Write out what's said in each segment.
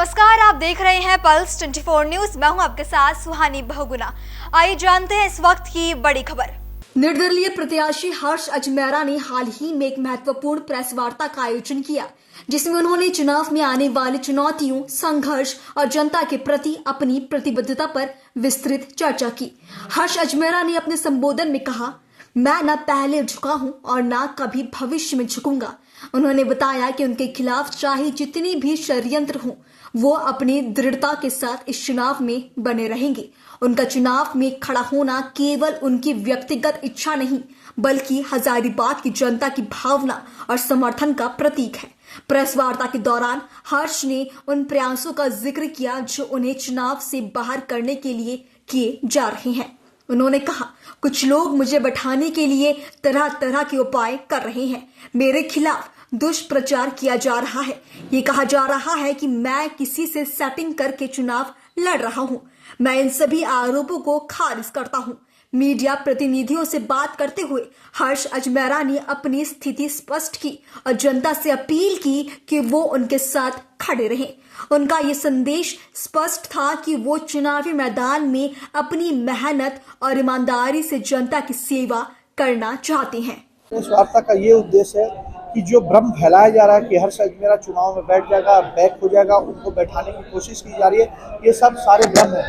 नमस्कार, आप देख रहे हैं पल्स 24 न्यूज। मैं हूं आपके साथ सुहानी बहुगुना। आइए जानते हैं इस वक्त की बड़ी खबर। निर्दलीय प्रत्याशी हर्ष अजमेरा ने हाल ही में एक महत्वपूर्ण प्रेस वार्ता का आयोजन किया, जिसमें उन्होंने चुनाव में आने वाली चुनौतियों, संघर्ष और जनता के प्रति अपनी प्रतिबद्धता पर विस्तृत चर्चा की। हर्ष अजमेरा ने अपने संबोधन में कहा, मैं न पहले झुका हूं और न कभी भविष्य में झुकूंगा। उन्होंने बताया कि उनके खिलाफ चाहे जितनी भी षड्यंत्र हों, वो अपनी दृढ़ता के साथ इस चुनाव में बने रहेंगे। उनका चुनाव में खड़ा होना केवल उनकी व्यक्तिगत इच्छा नहीं, बल्कि हजारीबाग की जनता की भावना और समर्थन का प्रतीक है। प्रेस वार्ता के दौरान हर्ष ने उन प्रयासों का जिक्र किया जो उन्हें चुनाव से बाहर करने के लिए किए जा रहे हैं। उन्होंने कहा, कुछ लोग मुझे बैठाने के लिए तरह तरह के उपाय कर रहे हैं। मेरे खिलाफ दुष्प्रचार किया जा रहा है। ये कहा जा रहा है कि मैं किसी से सेटिंग करके चुनाव लड़ रहा हूं। मैं इन सभी आरोपों को खारिज करता हूं। मीडिया प्रतिनिधियों से बात करते हुए हर्ष अजमेरा ने अपनी स्थिति स्पष्ट की और जनता से अपील की कि वो उनके साथ खड़े रहें। उनका ये संदेश स्पष्ट था कि वो चुनावी मैदान में अपनी मेहनत और ईमानदारी से जनता की सेवा करना चाहते हैं। इस वार्ता का ये उद्देश्य है कि जो भ्रम फैलाया जा रहा है कि हर्ष अजमेरा चुनाव में बैठ जाएगा, बैक हो जाएगा, उनको बैठाने की कोशिश की जा रही है, ये सब सारे भ्रम है।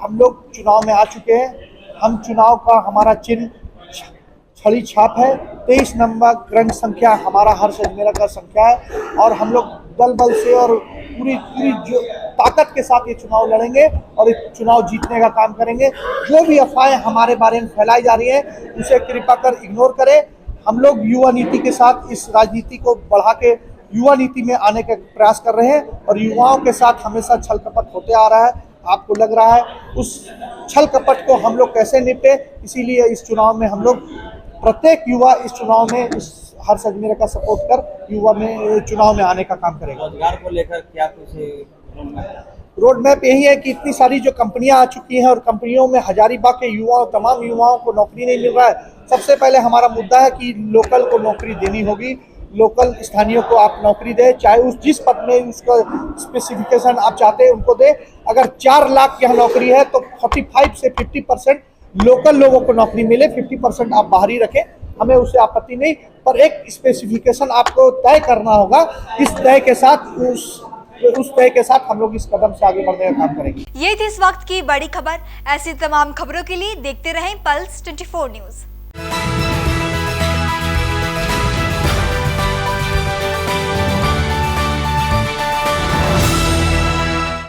हम लोग चुनाव में आ चुके हैं। हम चुनाव का हमारा चिन्ह छड़ी छाप है। 23 नंबर क्रंच संख्या हमारा हर्ष अजमेरा का संख्या है और हम लोग दल बल से और पूरी जो ताकत के साथ ये चुनाव लड़ेंगे और ये चुनाव जीतने का काम करेंगे। जो भी अफवाहें हमारे बारे में फैलाई जा रही है, उसे कृपा कर इग्नोर करें। हम लोग युवा नीति के साथ इस राजनीति को बढ़ा के युवा नीति में आने का प्रयास कर रहे हैं और युवाओं के साथ हमेशा छल कपट होते आ रहा है। आपको लग रहा है उस छल कपट को हम लोग कैसे निपटे, इसीलिए इस चुनाव में हम लोग प्रत्येक युवा इस चुनाव में इस हर्ष अजमेरा का सपोर्ट कर युवा में चुनाव में आने का काम करेगा। रोजगार को लेकर क्या कुछ रोड मैप यही है कि इतनी सारी जो कंपनियां आ चुकी हैं और कंपनियों में हजारीबाग के युवाओं, तमाम युवाओं को नौकरी नहीं मिल रहा है। सबसे पहले हमारा मुद्दा है कि लोकल को नौकरी देनी होगी। लोकल स्थानीय को आप नौकरी दें, चाहे उस जिस पद में उसका स्पेसिफिकेशन आप चाहते हैं उनको दें। अगर 4 लाख यहाँ नौकरी है तो 45 से 50% लोकल लोगों को नौकरी मिले, 50% आप बाहरी रखें, हमें उससे आपत्ति नहीं, पर एक स्पेसिफिकेशन आपको तय करना होगा। इस तय के साथ उस तय के साथ हम लोग इस कदम से आगे बढ़ने का काम करेंगे। ये थी इस वक्त की बड़ी खबर। ऐसी तमाम खबरों के लिए देखते रहें पल्स 24 न्यूज।